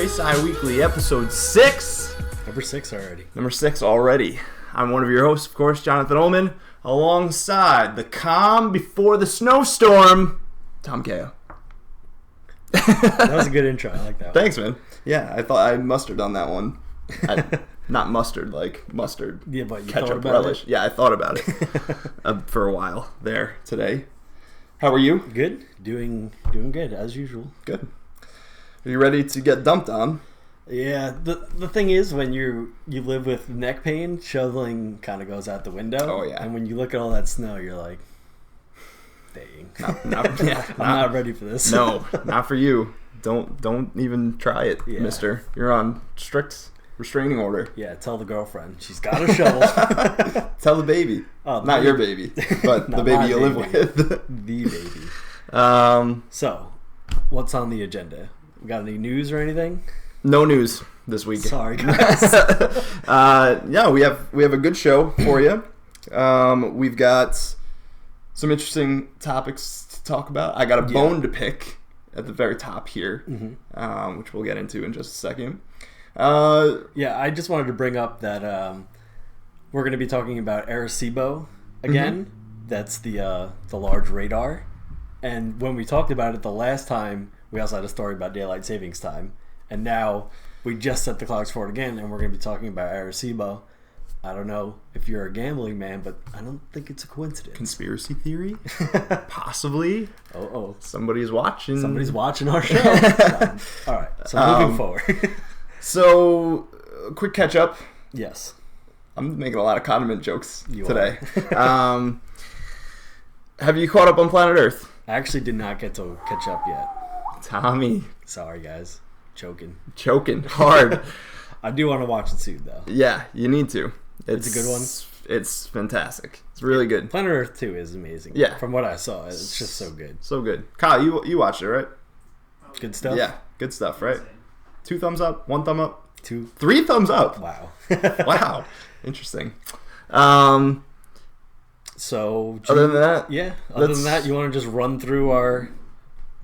trèSci Weekly, episode 6. Number 6 already. Number 6 already. I'm one of your hosts, of course, Jonathan Ullman, alongside the calm before the snowstorm, Tom Kao. That was a good intro. I like that one. Thanks, man. Yeah, I thought I mustered on that one. Not mustard, like mustard. Yeah, but you ketchup thought about relish. it? Yeah, I thought about it for a while there today. How are you? Good. Doing good, as usual. Good. Are you ready to get dumped on? Yeah, the thing is, when you live with neck pain, shoveling kind of goes out the window. Oh, yeah. And when you look at all that snow, you're like, dang. I'm not ready for this. No, not for you. Don't even try it, mister. You're on strict restraining order. Yeah, tell the girlfriend. She's got a shovel. Tell the baby. Not your baby, but the baby you live with. The baby. So, what's on the agenda? We got any news or anything? No news this week. Sorry, guys. Yeah, we have a good show for you. We've got some interesting topics to talk about. I got a bone to pick at the very top here, which we'll get into in just a second. I just wanted to bring up that we're going to be talking about Arecibo again. That's the large radar. And when we talked about it the last time, we also had a story about daylight savings time. And now we just set the clocks for it again, and we're going to be talking about Arecibo. I don't know if you're a gambling man, but I don't think it's a coincidence. Conspiracy theory? Possibly. Oh. Somebody's watching. Somebody's watching our show. All right, so moving forward. So, quick catch up. Yes. I'm making a lot of condiment jokes You today. Have you caught up on Planet Earth? I actually did not get to catch up yet. Tommy. Sorry, guys. Choking hard. I do want to watch it soon, though. Yeah, you need to. It's a good one. It's fantastic. It's really good. Planet Earth 2 is amazing. Yeah. From what I saw, it's just so good. So good. Kyle, you watched it, right? Good stuff? Yeah, good stuff, right? 2 thumbs up, 1 thumb up, 2. 3 thumbs up. Wow. Wow. Interesting. So, other than that, you want to just run through our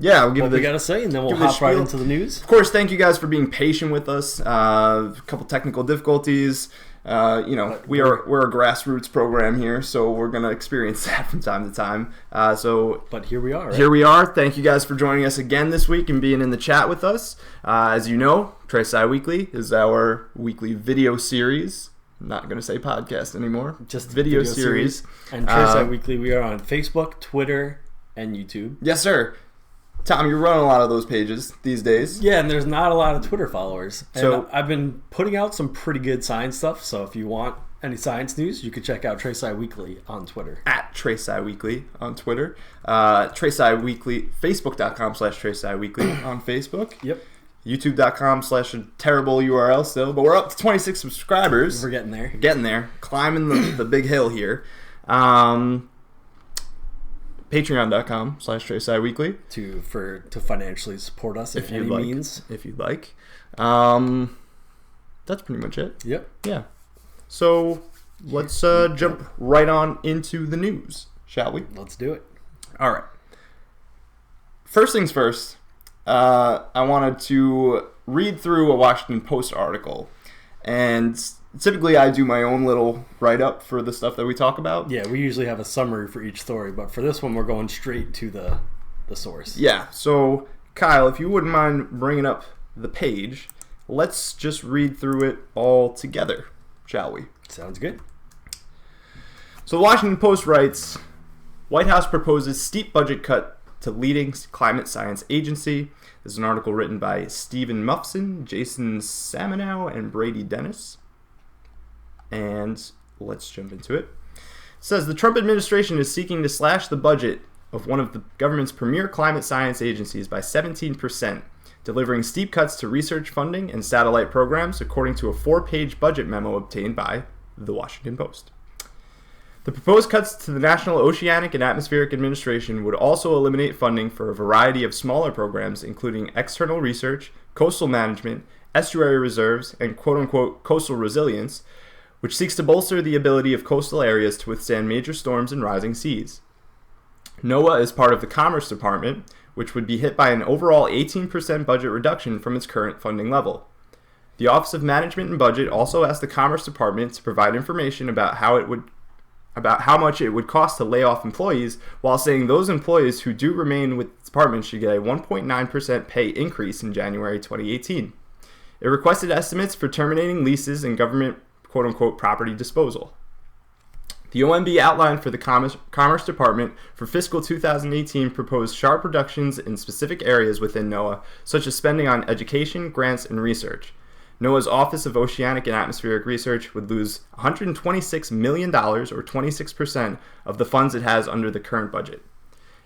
what we got to say, and then we'll hop right into the news? Of course, thank you guys for being patient with us. A couple technical difficulties. We're a grassroots program here, so we're going to experience that from time to time. But here we are. Right? Here we are. Thank you guys for joining us again this week and being in the chat with us. As you know, trèSci Weekly is our weekly video series. I'm not going to say podcast anymore. Just video series. And trèSci Weekly, we are on Facebook, Twitter, and YouTube. Yes, sir. Tom, you're running a lot of those pages these days. Yeah, and there's not a lot of Twitter followers. So and I've been putting out some pretty good science stuff, so if you want any science news, you can check out trèSci Weekly on Twitter. At trèSci Weekly on Twitter. trèSci Weekly, Facebook.com/trèSci Weekly on Facebook. Yep. YouTube.com/terrible URL still, but we're up to 26 subscribers. We're getting there. Getting there. Climbing the big hill here. Patreon.com/trèSci Weekly to financially support us if any means. If you'd like. That's pretty much it. Yep. Yeah. So let's jump right on into the news, shall we? Let's do it. All right. First things first, I wanted to read through a Washington Post article, and typically I do my own little write-up for the stuff that we talk about. Yeah, we usually have a summary for each story, but for this one we're going straight to the source. Yeah, so Kyle, if you wouldn't mind bringing up the page, let's just read through it all together, shall we? Sounds good. So the Washington Post writes, White House proposes steep budget cut to leading climate science agency. This is an article written by Stephen Mufson, Jason Samenow, and Brady Dennis. And let's jump into it. It says the Trump administration is seeking to slash the budget of one of the government's premier climate science agencies by 17%, delivering steep cuts to research funding and satellite programs, according to a 4-page budget memo obtained by The Washington Post. The proposed cuts to the National Oceanic and Atmospheric Administration would also eliminate funding for a variety of smaller programs, including external research, coastal management, estuary reserves, and quote-unquote coastal resilience, which seeks to bolster the ability of coastal areas to withstand major storms and rising seas. NOAA is part of the Commerce Department, which would be hit by an overall 18% budget reduction from its current funding level. The Office of Management and Budget also asked the Commerce Department to provide information about how much it would cost to lay off employees, while saying those employees who do remain with the department should get a 1.9% pay increase in January 2018. It requested estimates for terminating leases and government quote-unquote property disposal. The OMB outline for the Commerce Department for fiscal 2018 proposed sharp reductions in specific areas within NOAA, such as spending on education, grants, and research. NOAA's Office of Oceanic and Atmospheric Research would lose $126 million, or 26%, of the funds it has under the current budget.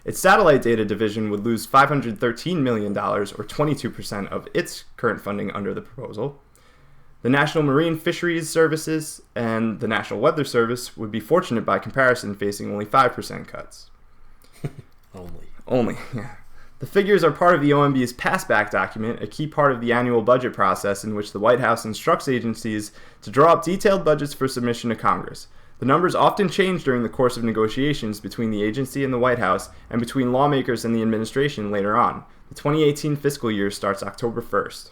Its Satellite Data Division would lose $513 million, or 22%, of its current funding under the proposal. The National Marine Fisheries Services and the National Weather Service would be fortunate by comparison, facing only 5% cuts. Only, yeah. The figures are part of the OMB's passback document, a key part of the annual budget process in which the White House instructs agencies to draw up detailed budgets for submission to Congress. The numbers often change during the course of negotiations between the agency and the White House and between lawmakers and the administration later on. The 2018 fiscal year starts October 1st.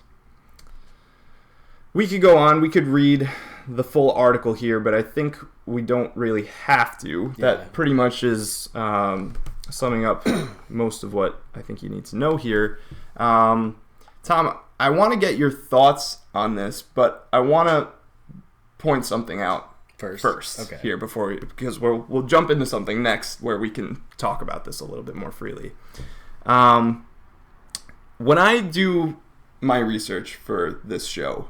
We could go on. We could read the full article here, but I think we don't really have to. Yeah. That pretty much is summing up most of what I think you need to know here. Tom, I want to get your thoughts on this, but I want to point something out first okay. Here because we'll jump into something next where we can talk about this a little bit more freely. When I do my research for this show,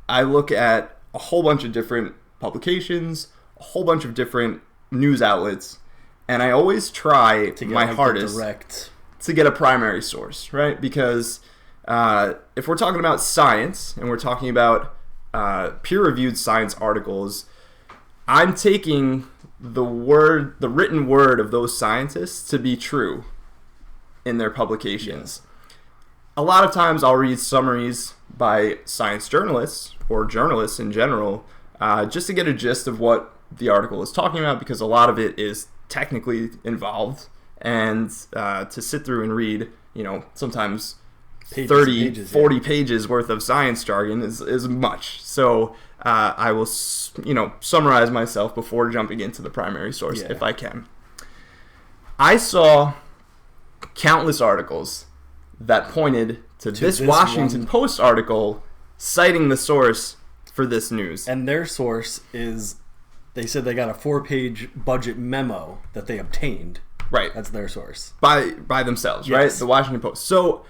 I look at a whole bunch of different publications, a whole bunch of different news outlets, and I always try my hardest to get a primary source, right? Because if we're talking about science and we're talking about peer-reviewed science articles, I'm taking the written word of those scientists to be true in their publications. Yes. A lot of times I'll read summaries by science journalists or journalists in general just to get a gist of what the article is talking about, because a lot of it is technically involved, and to sit through and read, sometimes 40 pages worth of science jargon is much. So I will, summarize myself before jumping into the primary source if I can. I saw countless articles that pointed to this Washington Post article citing the source for this news. And their source is, they said they got a 4-page budget memo that they obtained. Right. That's their source. By themselves, yes. Right? The Washington Post. So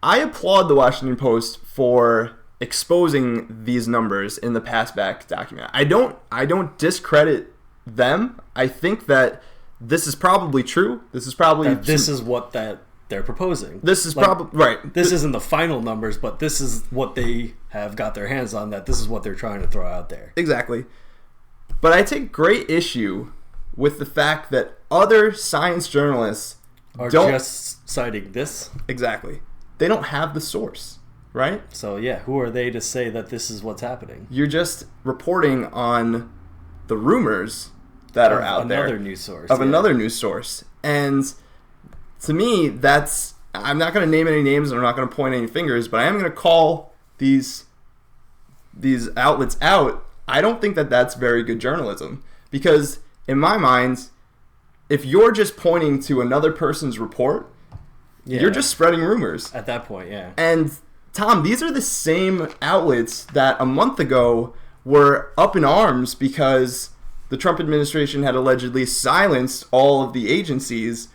I applaud the Washington Post for exposing these numbers in the passback document. I don't discredit them. I think that this is probably true. This is probably this is what they're proposing. This is probably right. This isn't the final numbers, but this is what they have got their hands on. That this is what they're trying to throw out there. Exactly. But I take great issue with the fact that other science journalists are just citing this. Exactly. They don't have the source, right? So who are they to say that this is what's happening? You're just reporting on the rumors that are out there. Another news source. Another news source. And to me, I'm not going to name any names and I'm not going to point any fingers, but I am going to call these outlets out. I don't think that that's very good journalism, because in my mind, if you're just pointing to another person's report, you're just spreading rumors. At that point, yeah. And Tom, these are the same outlets that a month ago were up in arms because the Trump administration had allegedly silenced all of the agencies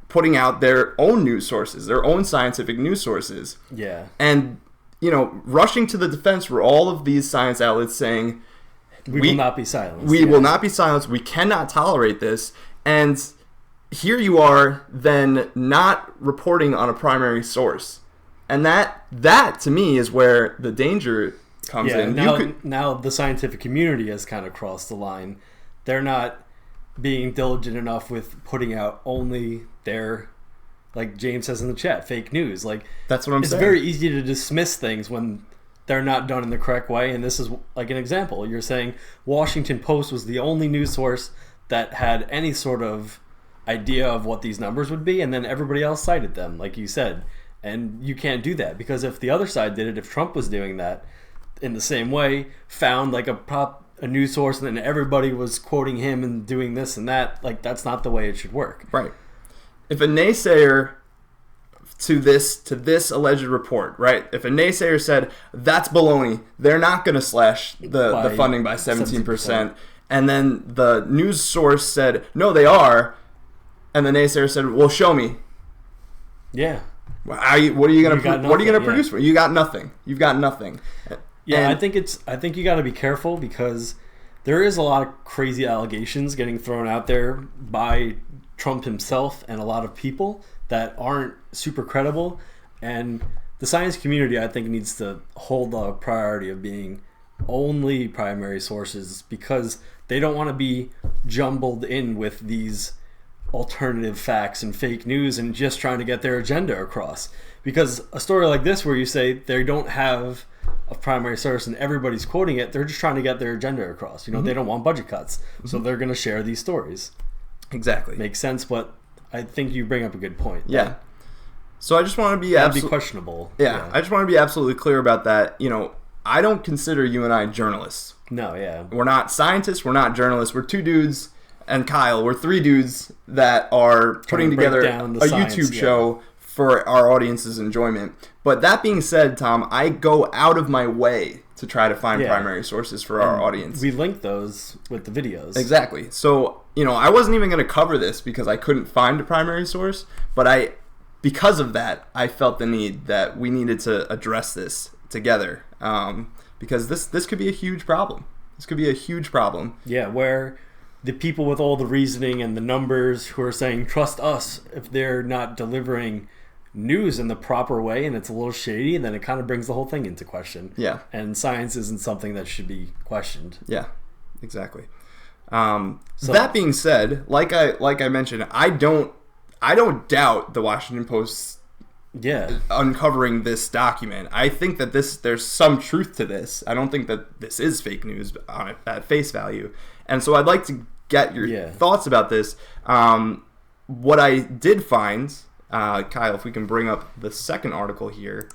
putting out their own news sources, their own scientific news sources. Yeah. And, rushing to the defense were all of these science outlets saying, we will not be silenced. We will not be silenced. We cannot tolerate this. And here you are then not reporting on a primary source. And that to me is where the danger comes in. Now the scientific community has kind of crossed the line. They're not being diligent enough with putting out only their, like James says in the chat, fake news. Like, that's what I'm saying. It's very easy to dismiss things when they're not done in the correct way. And this is like an example. You're saying Washington Post was the only news source that had any sort of idea of what these numbers would be, and then everybody else cited them, like you said. And you can't do that, because if the other side did it, if Trump was doing that in the same way, found like a news source, and then everybody was quoting him and doing this and that, like that's not the way it should work. Right. If a naysayer to this alleged report, right? If a naysayer said that's baloney, they're not going to slash the funding by 17%, and then the news source said no, they are, and the naysayer said, well, show me. Yeah. What are you going to produce for? You got nothing. You've got nothing. Yeah, I think you got to be careful, because there is a lot of crazy allegations getting thrown out there by Trump himself and a lot of people that aren't super credible, and the science community, I think, needs to hold the priority of being only primary sources, because they don't want to be jumbled in with these alternative facts and fake news and just trying to get their agenda across. Because a story like this, where you say they don't have a primary source and everybody's quoting it, they're just trying to get their agenda across. They don't want budget cuts, so they're going to share these stories. Exactly. Makes sense, but I think you bring up a good point. Yeah. So I just want to be be questionable. Yeah, I just want to be absolutely clear about that. I don't consider you and I journalists. No, yeah. We're not scientists, we're not journalists. We're two dudes, and Kyle, we're three dudes that are putting together a YouTube show for our audience's enjoyment. But that being said, Tom, I go out of my way to try to find primary sources for our audience. We link those with the videos. Exactly. So, I wasn't even going to cover this because I couldn't find a primary source, but because of that, I felt the need that we needed to address this together, because this could be a huge problem. This could be a huge problem. Yeah, where the people with all the reasoning and the numbers who are saying, trust us, if they're not delivering news in the proper way and it's a little shady, then it kind of brings the whole thing into question. Yeah. And science isn't something that should be questioned. Yeah, exactly. So that being said, like I mentioned, I don't doubt the Washington Post uncovering this document. I think that there's some truth to this. I don't think that this is fake news at face value. And so I'd like to get your thoughts about this. What I did find, Kyle, if we can bring up the second article here.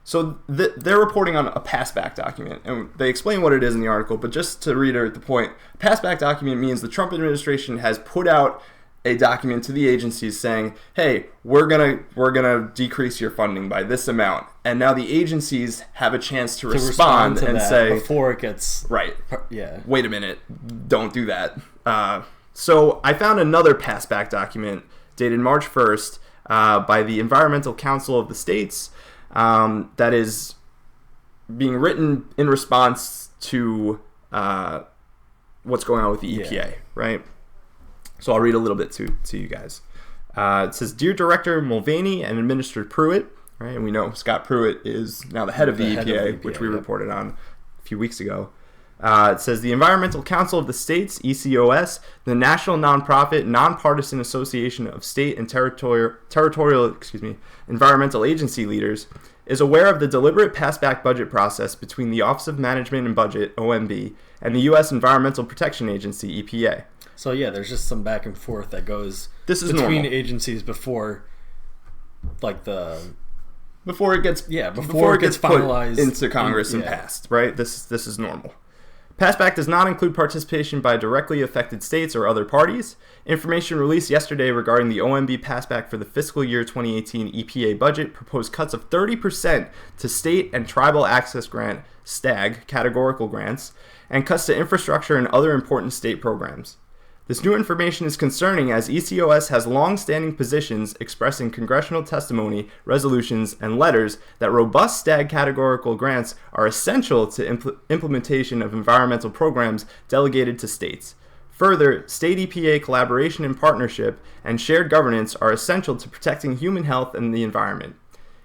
So they're reporting on a passback document, and they explain what it is in the article, but just to reiterate the point, passback document means the Trump administration has put out a document to the agencies saying, hey, we're gonna decrease your funding by this amount. And now the agencies have a chance to respond and say, before it gets wait a minute, don't do that. So I found another passback document dated March 1st by the Environmental Council of the States, that is being written in response to what's going on with the EPA, right? So I'll read a little bit to you guys. It says, Dear Director Mulvaney and Administrator Pruitt, right? And we know Scott Pruitt is now the head of the EPA, which we reported on a few weeks ago. It says, the Environmental Council of the States, ECOS, the national nonprofit, nonpartisan association of state and territorial environmental agency leaders, is aware of the deliberate passback budget process between the Office of Management and Budget, OMB, and the U.S. Environmental Protection Agency, EPA. So there's just some back and forth that goes between normal agencies before it gets finalized into Congress and passed, right? This is normal. Passback does not include participation by directly affected states or other parties. Information released yesterday regarding the OMB passback for the fiscal year 2018 EPA budget proposed cuts of 30% to state and tribal access grant (STAG) categorical grants and cuts to infrastructure and other important state programs. This new information is concerning as ECOS has long-standing positions expressing congressional testimony, resolutions, and letters that robust STAG categorical grants are essential to implementation of environmental programs delegated to states. Further, state EPA collaboration and partnership and shared governance are essential to protecting human health and the environment.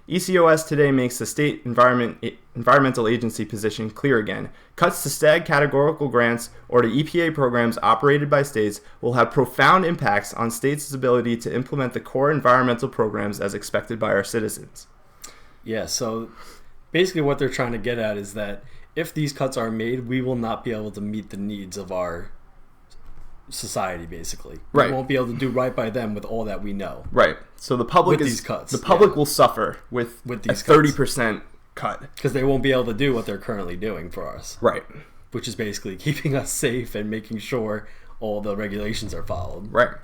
ECOS today makes the state environmental agency position clear again. Cuts to STAG categorical grants or to EPA programs operated by states will have profound impacts on states' ability to implement the core environmental programs as expected by our citizens. Yeah, so basically what they're trying to get at is that if these cuts are made, we will not be able to meet the needs of our society, basically. Right. We won't be able to do right by them with all that we know. Right. So the public With these cuts, the public will suffer with these a 30% cut. Because they won't be able to do what they're currently doing for us. Right. Which is basically keeping us safe and making sure all the regulations are followed. Right.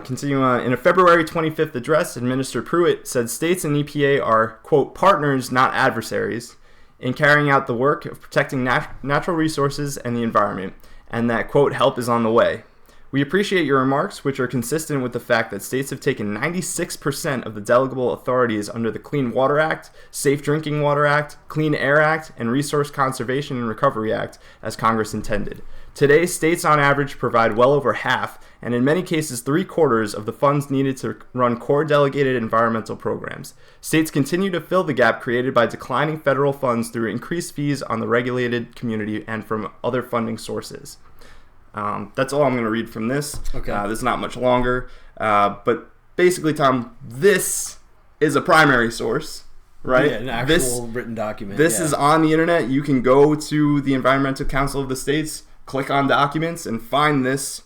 Continuing on, in a February 25th address, Administrator Pruitt said states and EPA are, quote, partners, not adversaries, in carrying out the work of protecting natural resources and the environment, and that, quote, help is on the way. We appreciate your remarks, which are consistent with the fact that states have taken 96% of the delegable authorities under the Clean Water Act, Safe Drinking Water Act, Clean Air Act, and Resource Conservation and Recovery Act as Congress intended. Today, states on average provide well over half, and in many cases 3/4 of the funds needed to run core delegated environmental programs. States continue to fill the gap created by declining federal funds through increased fees on the regulated community and from other funding sources. That's all I'm going to read from this. Okay. This is not much longer. But basically, Tom, this is a primary source, right? Yeah, an actual written document. This is on the internet. You can go to the Environmental Council of the States, click on documents, and find this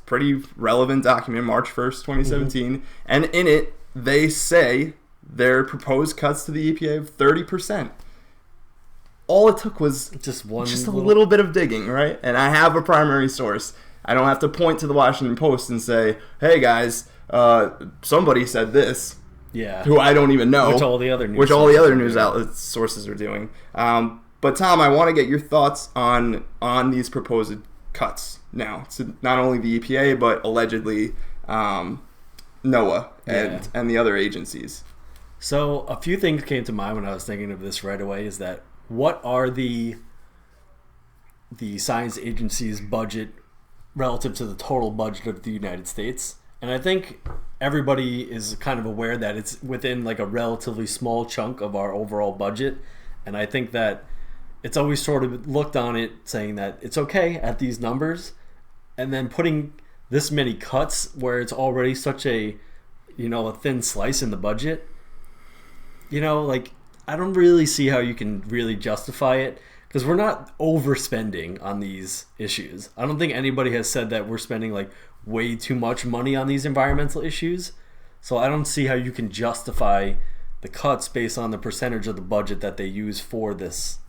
pretty relevant document, March 1st, 2017. Mm-hmm. And in it, they say their proposed cuts to the EPA of 30%. All it took was just a little bit of digging, right? And I have a primary source. I don't have to point to the Washington Post and say, hey guys, somebody said this. Yeah. Who I don't even know. Which all the other news outlets sources are doing. But Tom, I want to get your thoughts on these proposed cuts now. So not only the EPA, but allegedly NOAA and the other agencies. So a few things came to mind when I was thinking of this right away is that what are the science agency's budget relative to the total budget of the United States? And I think everybody is kind of aware that it's within like a relatively small chunk of our overall budget. And I think that it's always sort of looked on it saying that it's okay at these numbers. And then putting this many cuts where it's already such a thin slice in the budget, I don't really see how you can really justify it because we're not overspending on these issues. I don't think anybody has said that we're spending like way too much money on these environmental issues. So I don't see how you can justify the cuts based on the percentage of the budget that they use for these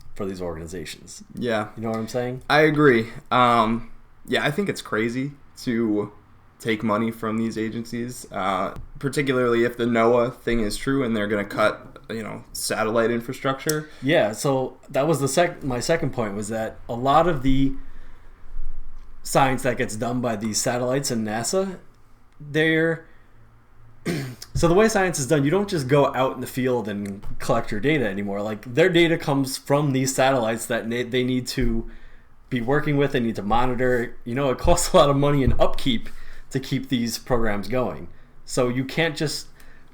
organizations. Yeah. You know what I'm saying? I agree. I think it's crazy to take money from these agencies, particularly if the NOAA thing is true and they're going to cut satellite infrastructure. Yeah, so that was my second point was that a lot of the science that gets done by these satellites and NASA, so the way science is done, you don't just go out in the field and collect your data anymore. Like their data comes from these satellites that they need to be working with, they need to monitor. It costs a lot of money and upkeep to keep these programs going. So you can't just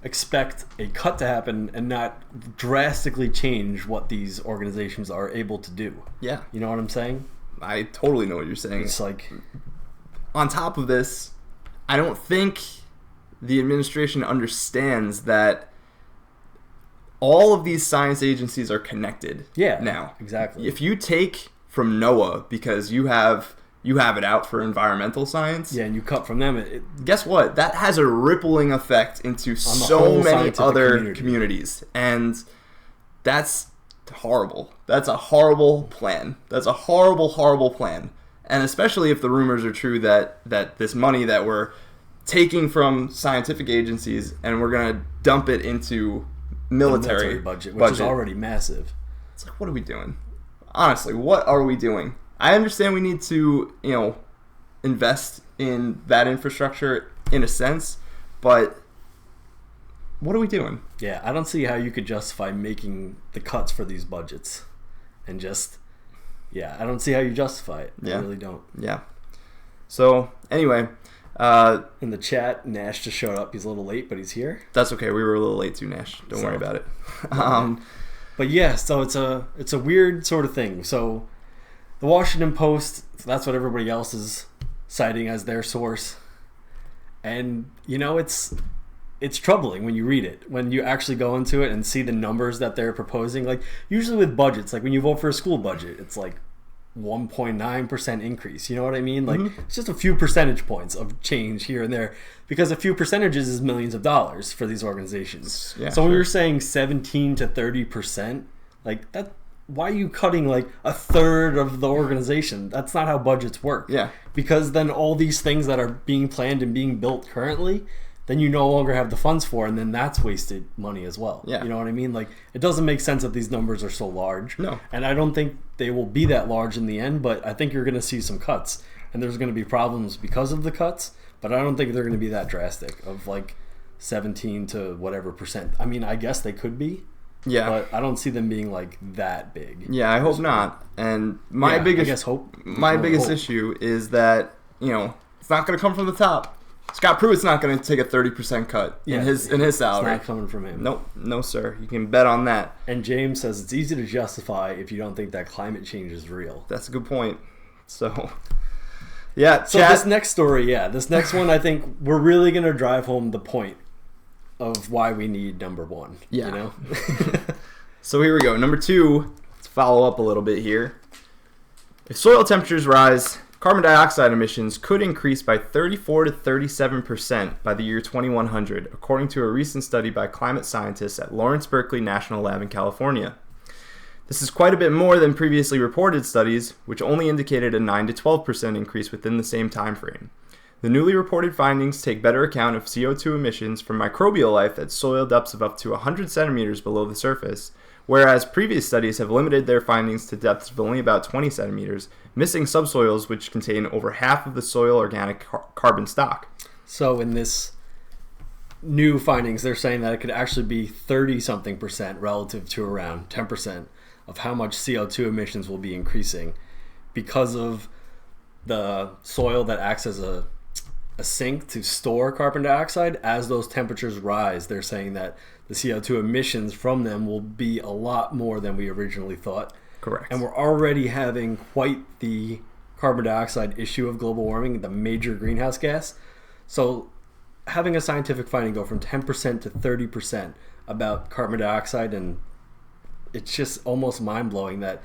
expect a cut to happen and not drastically change what these organizations are able to do. Yeah. You know what I'm saying? I totally know what you're saying. It's like, on top of this, I don't think the administration understands that all of these science agencies are connected. Yeah. Now, exactly. If you take from NOAA because you have it out for environmental science. Yeah, and you cut from them. Guess what? That has a rippling effect into so many other communities. And that's horrible. That's a horrible plan. That's a horrible, horrible plan. And especially if the rumors are true that this money that we're taking from scientific agencies and we're going to dump it into military budget, which is already massive. It's like, what are we doing? Honestly, what are we doing? I understand we need to, invest in that infrastructure in a sense, but what are we doing? Yeah, I don't see how you could justify making the cuts for these budgets. And I don't see how you justify it. Yeah. I really don't. Yeah. So, anyway. In the chat, Nash just showed up. He's a little late, but he's here. That's okay. We were a little late too, Nash. Don't worry about it. But yeah, so it's a weird sort of thing. So the Washington Post, that's what everybody else is citing as their source. And, it's troubling when you read it, when you actually go into it and see the numbers that they're proposing. Like, usually with budgets, like when you vote for a school budget, it's like 1.9% increase. You know what I mean? Like, it's just a few percentage points of change here and there, because a few percentages is millions of dollars for these organizations. Yeah, so when you're saying 17 to 30%, like that, why are you cutting like a third of the organization? That's not how budgets work. Yeah. Because then all these things that are being planned and being built currently, then you no longer have the funds for, and then that's wasted money as well. Yeah. You know what I mean? Like, it doesn't make sense that these numbers are so large. No. And I don't think they will be that large in the end, but I think you're going to see some cuts. And there's going to be problems because of the cuts, but I don't think they're going to be that drastic of like 17 to whatever percent. I mean, I guess they could be. Yeah. But I don't see them being like that big. Yeah, I hope not. And my biggest issue is that, you know, it's not going to come from the top. Scott Pruitt's not going to take a 30% cut in his salary. It's not coming from him. Nope, no sir. You can bet on that. And James says it's easy to justify if you don't think that climate change is real. That's a good point. So, yeah. So this next story, this next one, I think we're really going to drive home the point of why we need number one. Yeah. You know? So here we go. Number two, let's follow up a little bit here. If soil temperatures rise, carbon dioxide emissions could increase by 34 to 37% by the year 2100, according to a recent study by climate scientists at Lawrence Berkeley National Lab in California. This is quite a bit more than previously reported studies, which only indicated a 9 to 12% increase within the same time frame. The newly reported findings take better account of CO2 emissions from microbial life at soil depths of up to 100 centimeters below the surface, whereas previous studies have limited their findings to depths of only about 20 centimeters, missing subsoils which contain over half of the soil organic carbon stock. So in this new findings, they're saying that it could actually be 30-something% relative to around 10% of how much CO2 emissions will be increasing because of the soil that acts as a sink to store carbon dioxide. As those temperatures rise, they're saying that the CO2 emissions from them will be a lot more than we originally thought. Correct. And we're already having quite the carbon dioxide issue of global warming, the major greenhouse gas. So having a scientific finding go from 10% to 30% about carbon dioxide, and it's just almost mind-blowing that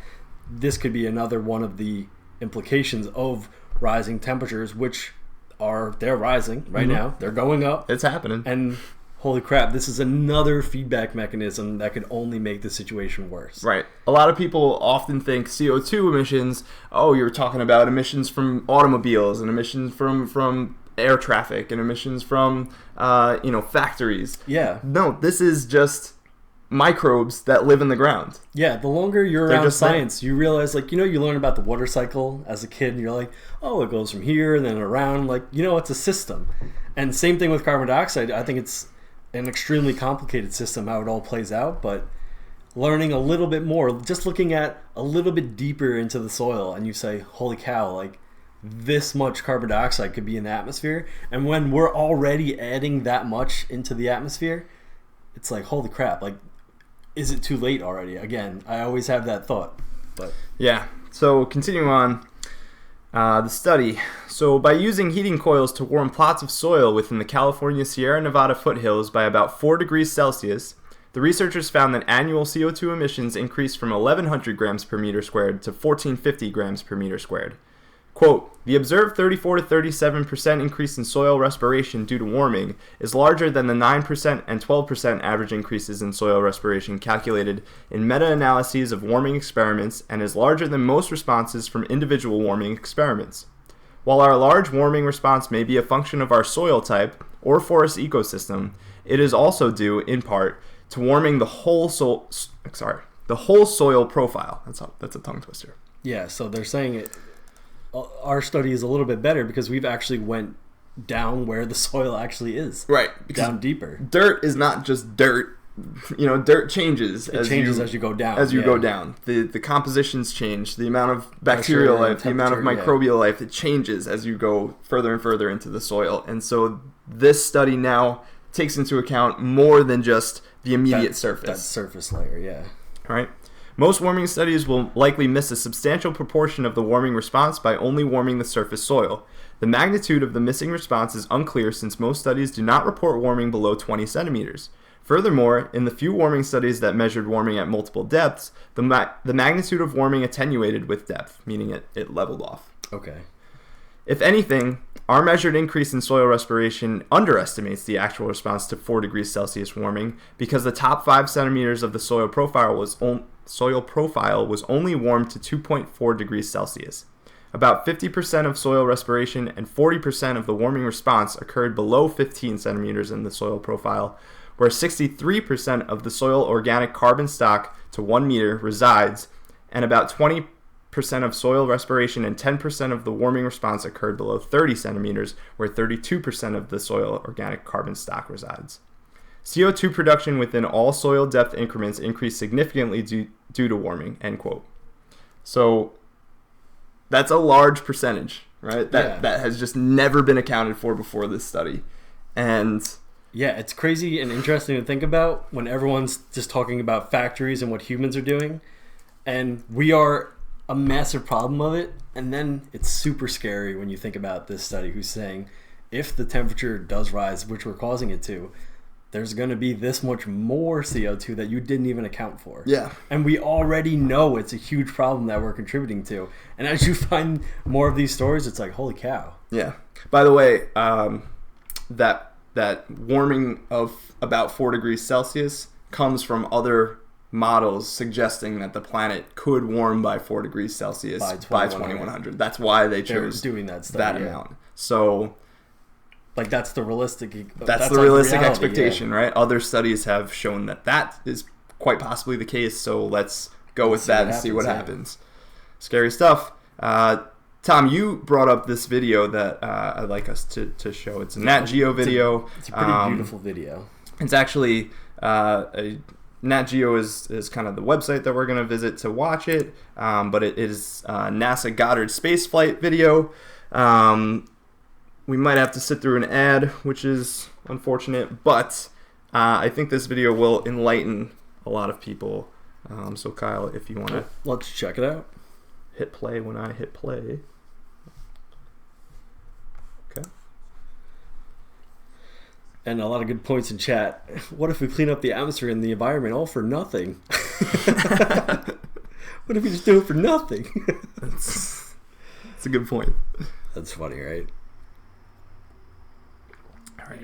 this could be another one of the implications of rising temperatures, which they're rising right now. They're going up. It's happening. And holy crap, this is another feedback mechanism that could only make the situation worse. Right. A lot of people often think CO2 emissions, you're talking about emissions from automobiles and emissions from air traffic and emissions from factories. Yeah. No, this is just microbes that live in the ground. Yeah, the longer you're around science, you realize, like, you learn about the water cycle as a kid, and you're like, it goes from here and then around. Like, it's a system. And same thing with carbon dioxide. I think it's an extremely complicated system, how it all plays out, but learning a little bit more, just looking at a little bit deeper into the soil, and you say, holy cow, like, this much carbon dioxide could be in the atmosphere. And when we're already adding that much into the atmosphere, it's like, holy crap, like, is it too late already? Again, I always have that thought. But yeah. So continuing on, the study. So by using heating coils to warm plots of soil within the California Sierra Nevada foothills by about 4 degrees Celsius, the researchers found that annual CO2 emissions increased from 1,100 grams per meter squared to 1,450 grams per meter squared. Quote, the observed 34 to 37% increase in soil respiration due to warming is larger than the 9% and 12% average increases in soil respiration calculated in meta-analyses of warming experiments, and is larger than most responses from individual warming experiments. While our large warming response may be a function of our soil type or forest ecosystem, it is also due, in part, to warming the whole soil profile. That's a tongue twister. Yeah, so they're saying our study is a little bit better because we've actually went down where the soil actually is. Right. Down deeper. Dirt is not just dirt. Dirt changes. It changes as you go down. As you go down. The compositions change. The amount of bacterial life, the amount of microbial life, it changes as you go further and further into the soil. And so this study now takes into account more than just the immediate surface. That surface layer, yeah. All right. Most warming studies will likely miss a substantial proportion of the warming response by only warming the surface soil. The magnitude of the missing response is unclear since most studies do not report warming below 20 centimeters. Furthermore, in the few warming studies that measured warming at multiple depths, the magnitude of warming attenuated with depth, meaning it leveled off. Okay. If anything, our measured increase in soil respiration underestimates the actual response to 4 degrees Celsius warming because the top 5 centimeters of the soil profile was only warmed to 2.4 degrees Celsius. About 50% of soil respiration and 40% of the warming response occurred below 15 centimeters in the soil profile, where 63% of the soil organic carbon stock to 1 meter resides, and about 20% of soil respiration and 10% of the warming response occurred below 30 centimeters, where 32% of the soil organic carbon stock resides. CO2 production within all soil depth increments increased significantly due to warming, end quote. So that's a large percentage, right? That has just never been accounted for before this study. And yeah, it's crazy and interesting to think about when everyone's just talking about factories and what humans are doing. And we are a massive problem of it. And then it's super scary when you think about this study who's saying if the temperature does rise, which we're causing it to, there's going to be this much more CO2 that you didn't even account for. Yeah. And we already know it's a huge problem that we're contributing to. And as you find more of these stories, it's like, holy cow. Yeah. By the way, that warming of about 4 degrees Celsius comes from other models suggesting that the planet could warm by 4 degrees Celsius by 2100. That's why they chose doing that amount. So like that's the realistic expectation, right? Other studies have shown that is quite possibly the case, so let's go with that and see what happens. Scary stuff. Tom, you brought up this video that I'd like us to show. It's a Nat Geo video. It's a pretty beautiful video. It's actually Nat Geo is kind of the website that we're going to visit to watch it, but it is NASA Goddard space flight video. We might have to sit through an ad, which is unfortunate, but I think this video will enlighten a lot of people. So Kyle, if you want to... Let's check it out. Hit play when I hit play. Okay. And a lot of good points in chat. What if we clean up the atmosphere and the environment all for nothing? What if we just do it for nothing? That's a good point. That's funny, right? All right.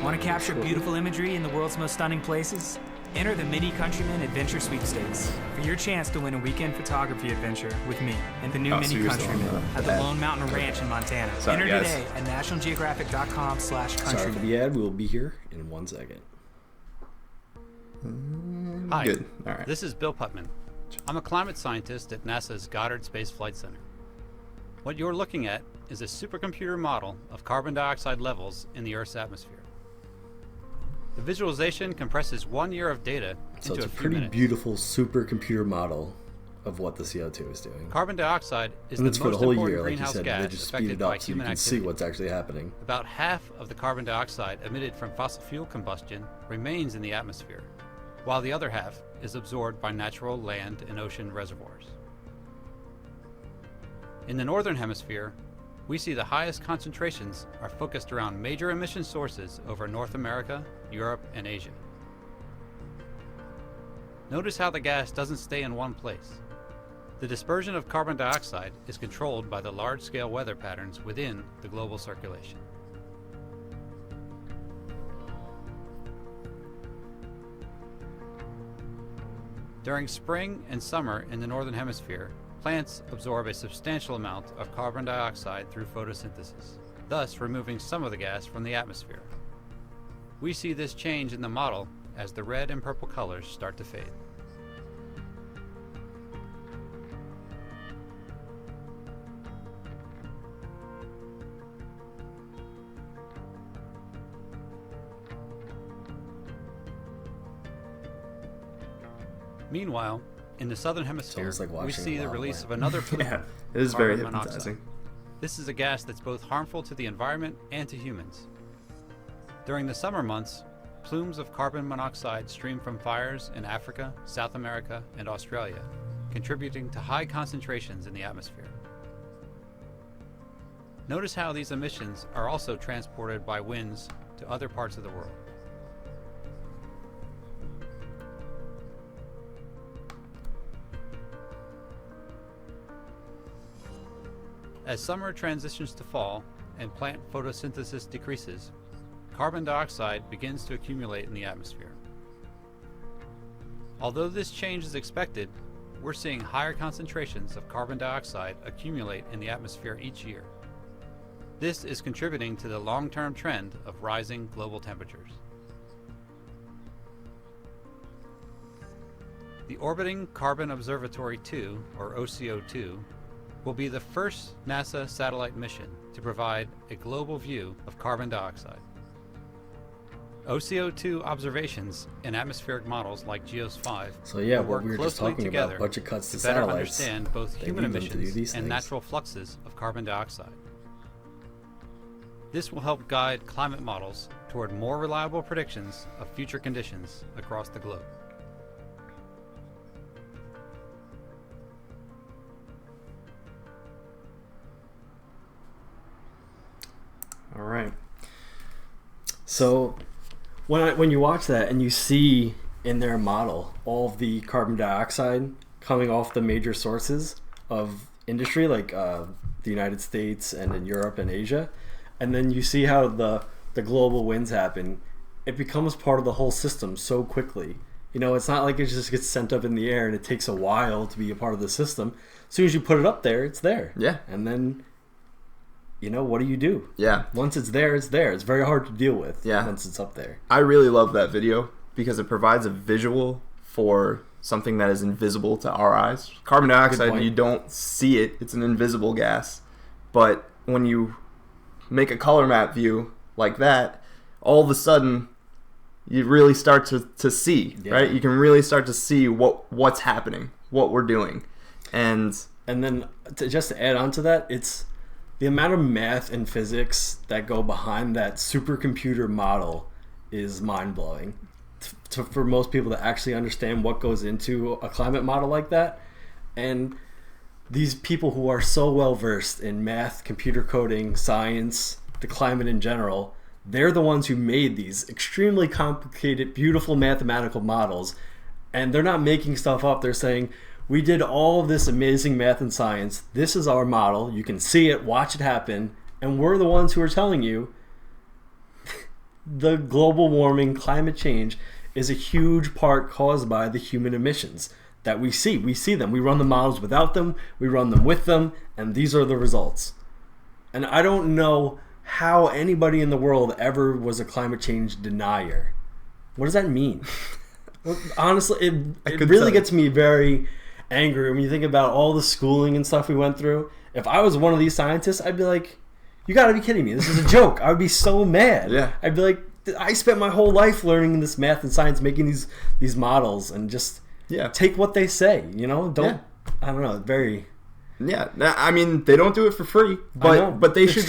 Want to capture beautiful imagery in the world's most stunning places? Enter the Mini Countryman Adventure Sweepstakes for your chance to win a weekend photography adventure with me and the new Mini Countryman at the Lone Mountain Ranch in Montana. Enter today at nationalgeographic.com/countryman. Sorry for the ad. We'll be here in 1 second. Hi, Good. All right. This is Bill Putman. I'm a climate scientist at NASA's Goddard Space Flight Center. What you're looking at is a supercomputer model of carbon dioxide levels in the Earth's atmosphere. The visualization compresses 1 year of data So into it's a a few pretty minutes. beautiful supercomputer model of what the CO2 is doing. Carbon dioxide is And the it's most for the whole important year, like you greenhouse said, gas they just speed affected it by up so you human can see activity. what's actually happening. About half of the carbon dioxide emitted from fossil fuel combustion remains in the atmosphere, while the other half is absorbed by natural land and ocean reservoirs. In the northern hemisphere, we see the highest concentrations are focused around major emission sources over North America, Europe, and Asia. Notice how the gas doesn't stay in one place. The dispersion of carbon dioxide is controlled by the large-scale weather patterns within the global circulation. During spring and summer in the northern hemisphere, plants absorb a substantial amount of carbon dioxide through photosynthesis, thus removing some of the gas from the atmosphere. We see this change in the model as the red and purple colors start to fade. Meanwhile, in the southern hemisphere, almost like we watching see a the lava release lamp. of another pollutant, Yeah, it is very carbon monoxide. hypnotizing. This is a gas that's both harmful to the environment and to humans. During the summer months, plumes of carbon monoxide stream from fires in Africa, South America, and Australia, contributing to high concentrations in the atmosphere. Notice how these emissions are also transported by winds to other parts of the world. As summer transitions to fall and plant photosynthesis decreases, carbon dioxide begins to accumulate in the atmosphere. Although this change is expected, we're seeing higher concentrations of carbon dioxide accumulate in the atmosphere each year. This is contributing to the long-term trend of rising global temperatures. The Orbiting Carbon Observatory 2, or OCO2, will be the first NASA satellite mission to provide a global view of carbon dioxide. OCO2 observations and atmospheric models like GEOS 5 so yeah, will what work we were just closely talking together about, budget cuts to better satellites. understand both human need them to do emissions these and things. natural fluxes of carbon dioxide. This will help guide climate models toward more reliable predictions of future conditions across the globe. All right. So when you watch that and you see in their model all of the carbon dioxide coming off the major sources of industry, like the United States and in Europe and Asia, and then you see how the global winds happen, it becomes part of the whole system so quickly. You know, it's not like it just gets sent up in the air and it takes a while to be a part of the system. As soon as you put it up there, it's there. Yeah. And then, you know, what do you do? Yeah. Once it's there, it's there. It's very hard to deal with Yeah. once it's up there. I really love that video because it provides a visual for something that is invisible to our eyes. Carbon dioxide, you don't see it. It's an invisible gas. But when you make a color map view like that, all of a sudden you really start to see, right? You can really start to see what's happening, what we're doing. And then just to add on to that, it's the amount of math and physics that go behind that supercomputer model is mind-blowing. For most people to actually understand what goes into a climate model like that. And these people who are so well versed in math, computer coding, science, the climate in general, they're the ones who made these extremely complicated, beautiful mathematical models. And they're not making stuff up. They're saying, we did all of this amazing math and science. This is our model. You can see it, watch it happen. And we're the ones who are telling you the global warming, climate change is a huge part caused by the human emissions that we see. We see them. We run the models without them. We run them with them. And these are the results. And I don't know how anybody in the world ever was a climate change denier. What does that mean? Well, honestly, it really gets me very angry when you think about all the schooling and stuff we went through. If I was one of these scientists, I'd be like, you gotta be kidding me. This is a joke. I would be so mad. Yeah. I'd be like, I spent my whole life learning this math and science, making these models, and just take what they say, you know? I don't know, very... Yeah, I mean, they don't do it for free, but they should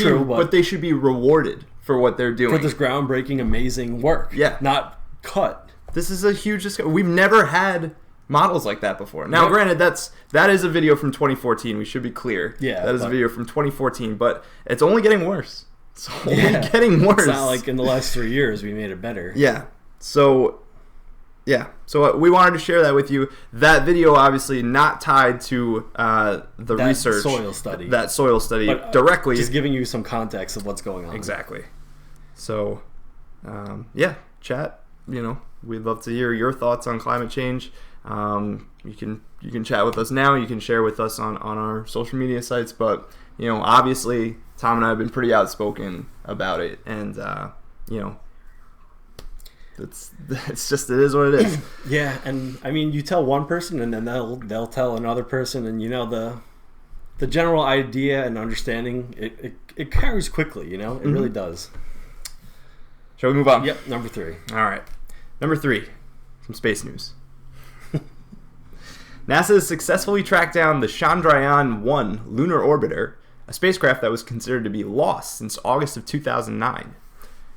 they should be rewarded for what they're doing. For this groundbreaking, amazing work. Yeah. Not cut. This is a huge discovery. We've never had models like that before. Now, granted, that is a video from 2014. We should be clear. Yeah. That is a video from 2014, but it's only getting worse. It's only getting worse. It's not like in the last 3 years we made it better. Yeah. So we wanted to share that with you. That video, obviously, not tied to the research. That soil study but, directly. Just giving you some context of what's going on. Exactly. So, chat. You know, we'd love to hear your thoughts on climate change. You can chat with us now. You can share with us on our social media sites. But, you know, obviously, Tom and I have been pretty outspoken about it. And, you know, it's just, it is what it is. Yeah, and I mean, you tell one person and then they'll tell another person, and you know the general idea and understanding it carries quickly, you know? It really does. Shall we move on? Yep, number 3. All right. Number 3, some space news. NASA has successfully tracked down the Chandrayaan-1 lunar orbiter, a spacecraft that was considered to be lost since August of 2009.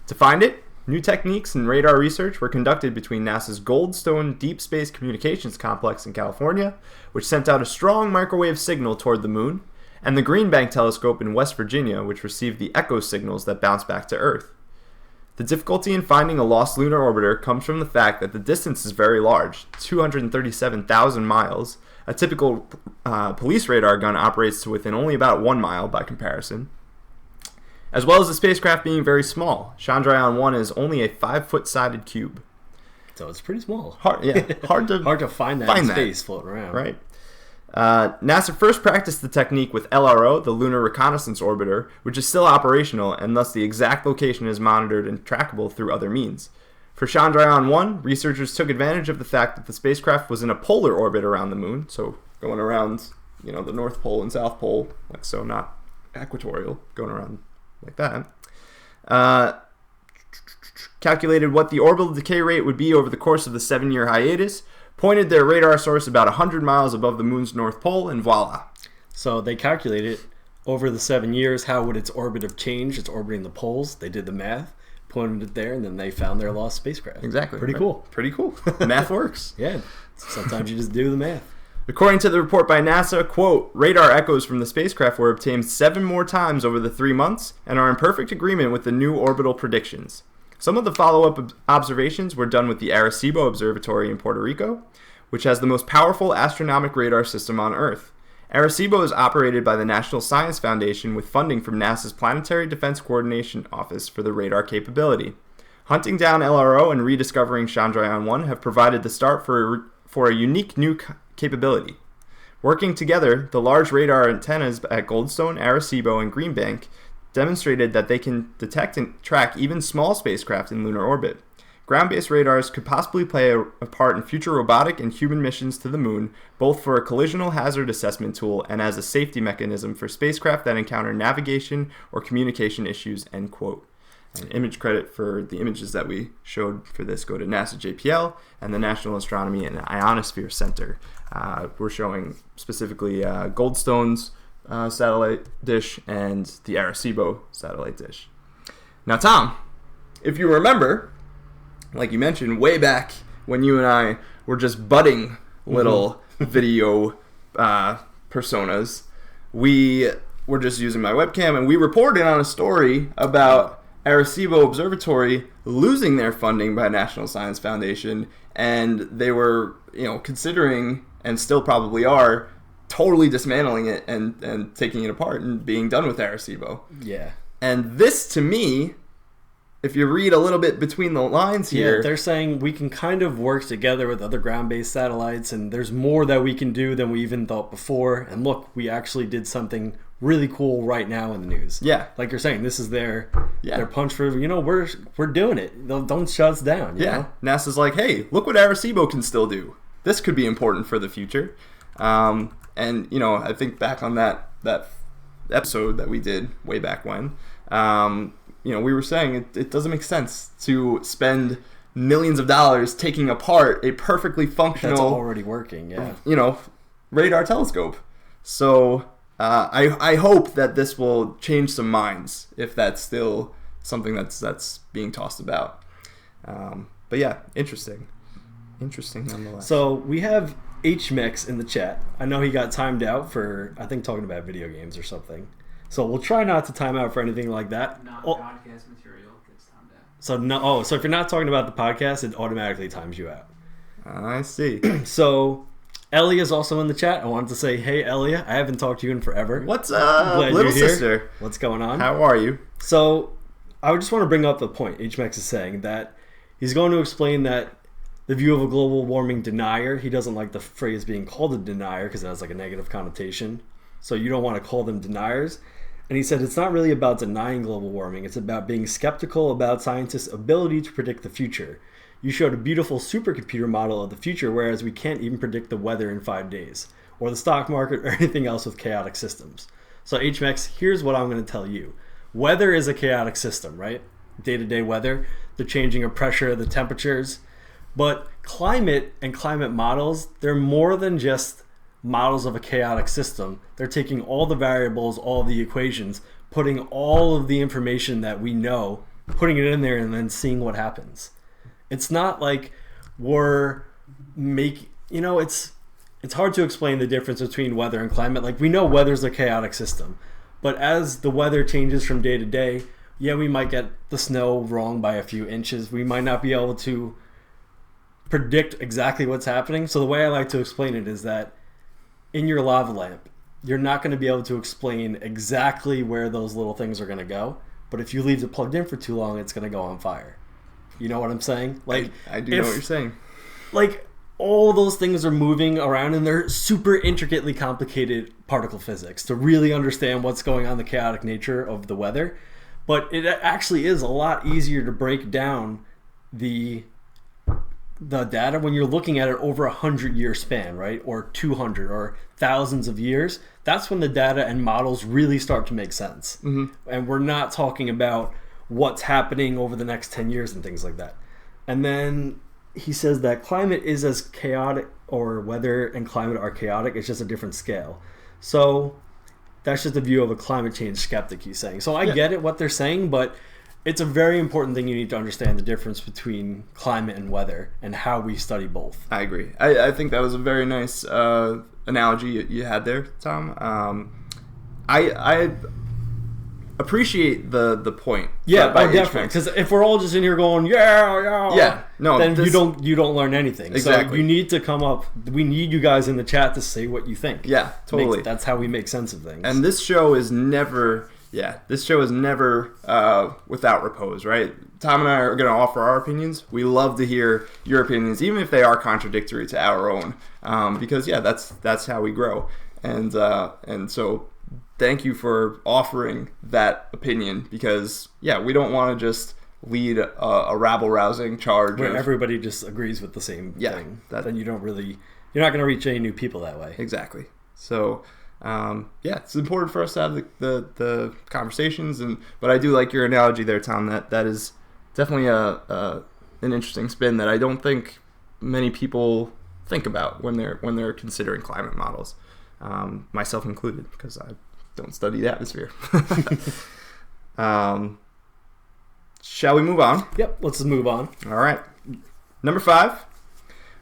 To find it, New techniques and radar research were conducted between NASA's Goldstone Deep Space Communications Complex in California, which sent out a strong microwave signal toward the moon, and the Green Bank Telescope in West Virginia, which received the echo signals that bounced back to Earth. The difficulty in finding a lost lunar orbiter comes from the fact that the distance is very large, 237,000 miles. A typical police radar gun operates to within only about 1 mile by comparison. As well as the spacecraft being very small. Chandrayaan-1 is only a 5-foot sided cube. So it's pretty small. Hard to find that in space floating around. Right. NASA first practiced the technique with LRO, the Lunar Reconnaissance Orbiter, which is still operational, and thus the exact location is monitored and trackable through other means. For Chandrayaan-1, researchers took advantage of the fact that the spacecraft was in a polar orbit around the moon, so going around, the North Pole and South Pole, like so, not equatorial, going around like that. Calculated what the orbital decay rate would be over the course of the 7-year hiatus, pointed their radar source about 100 miles above the moon's north pole, and voila. So they calculated over the 7 years, how would its orbit have changed? It's orbiting the poles. They did the math, pointed it there, and then they found their lost spacecraft. Exactly. Pretty cool. Pretty cool. Math works. Yeah. Sometimes you just do the math. According to the report by NASA, quote, radar echoes from the spacecraft were obtained 7 more times over the 3 months and are in perfect agreement with the new orbital predictions. Some of the follow-up observations were done with the Arecibo Observatory in Puerto Rico, which has the most powerful astronomic radar system on Earth. Arecibo is operated by the National Science Foundation with funding from NASA's Planetary Defense Coordination Office for the radar capability. Hunting down LRO and rediscovering Chandrayaan-1 have provided the start for a unique new capability. Working together, the large radar antennas at Goldstone, Arecibo, and Green Bank demonstrated that they can detect and track even small spacecraft in lunar orbit. Ground-based radars could possibly play a part in future robotic and human missions to the moon, both for a collisional hazard assessment tool and as a safety mechanism for spacecraft that encounter navigation or communication issues, end quote. And image credit for the images that we showed for this go to NASA JPL and the National Astronomy and Ionosphere Center. We're showing specifically Goldstone's satellite dish and the Arecibo satellite dish. Now, Tom, if you remember, like you mentioned, way back when you and I were just budding little video personas, we were just using my webcam, and we reported on a story about Arecibo Observatory losing their funding by National Science Foundation, and they were, considering, and still probably are, totally dismantling it and taking it apart and being done with Arecibo. Yeah. And this, to me, if you read a little bit between the lines here... Yeah, they're saying we can kind of work together with other ground-based satellites, and there's more that we can do than we even thought before. And look, we actually did something really cool right now in the news. Yeah. Like you're saying, this is their punch for, we're doing it. Don't shut us down. You know? NASA's like, hey, look what Arecibo can still do. This could be important for the future. And, I think back on that episode that we did way back when, we were saying it doesn't make sense to spend millions of dollars taking apart a perfectly functional... That's already working, yeah. Radar telescope. So I hope that this will change some minds if that's still something that's being tossed about. But yeah, interesting. Interesting nonetheless. So we have HMX in the chat. I know he got timed out for, I think, talking about video games or something. So we'll try not to time out for anything like that. Non-podcast material gets timed So out. so if you're not talking about the podcast, it automatically times you out. I see. So Ellie is also in the chat. I wanted to say, hey, Ellie, I haven't talked to you in forever. What's up, little sister? What's going on? How are you? So I just want to bring up the point HMX is saying, that he's going to explain that the view of a global warming denier, he doesn't like the phrase being called a denier because it has like a negative connotation. So you don't want to call them deniers. And he said it's not really about denying global warming. It's about being skeptical about scientists' ability to predict the future. You showed a beautiful supercomputer model of the future, whereas we can't even predict the weather in 5 days, or the stock market, or anything else with chaotic systems. So HMX, here's what I'm going to tell you. Weather is a chaotic system, right? Day-to-day weather, the changing of pressure, the temperatures. But climate and climate models, they're more than just models of a chaotic system. They're taking all the variables, all the equations, putting all of the information that we know putting it in there and then seeing what happens. It's not like it's hard to explain the difference between weather and climate. Like, we know weather's a chaotic system, but as the weather changes from day to day, yeah, we might get the snow wrong by a few inches. We might not be able to predict exactly what's happening. So the way I like to explain it is that in your lava lamp, you're not going to be able to explain exactly where those little things are going to go. But if you leave it plugged in for too long, it's going to go on fire. You know what I'm saying? Like, I do know what you're saying. Like, all those things are moving around, and they're super intricately complicated particle physics to really understand what's going on, the chaotic nature of the weather. But it actually is a lot easier to break down the data when you're looking at it over 100-year span, right? Or 200 or thousands of years. That's when the data and models really start to make sense. Mm-hmm. And we're not talking about what's happening over the next 10 years and things like that. And then he says that climate is as chaotic, or weather and climate are chaotic. It's just a different scale. So that's just the view of a climate change skeptic, he's saying. So I get it, what they're saying, but it's a very important thing. You need to understand the difference between climate and weather and how we study both. I agree. I think that was a very nice analogy you had there, Tom. I appreciate the point. Yeah, definitely. Because if we're all just in here going, then you don't learn anything. Exactly. So you need to come up. We need you guys in the chat to say what you think. Yeah, totally. That's how we make sense of things. And this show is never without repose, right? Tom and I are going to offer our opinions. We love to hear your opinions, even if they are contradictory to our own, because that's how we grow. And so thank you for offering that opinion, because we don't want to just lead a rabble-rousing charge where everybody just agrees with the same thing. Then you're not going to reach any new people that way. Exactly. So it's important for us to have the conversations, but I do like your analogy there, Tom. That is definitely an interesting spin that I don't think many people think about when they're considering climate models, myself included, because I don't study the atmosphere. Shall we move on? Yep, let's move on. All right. Number 5.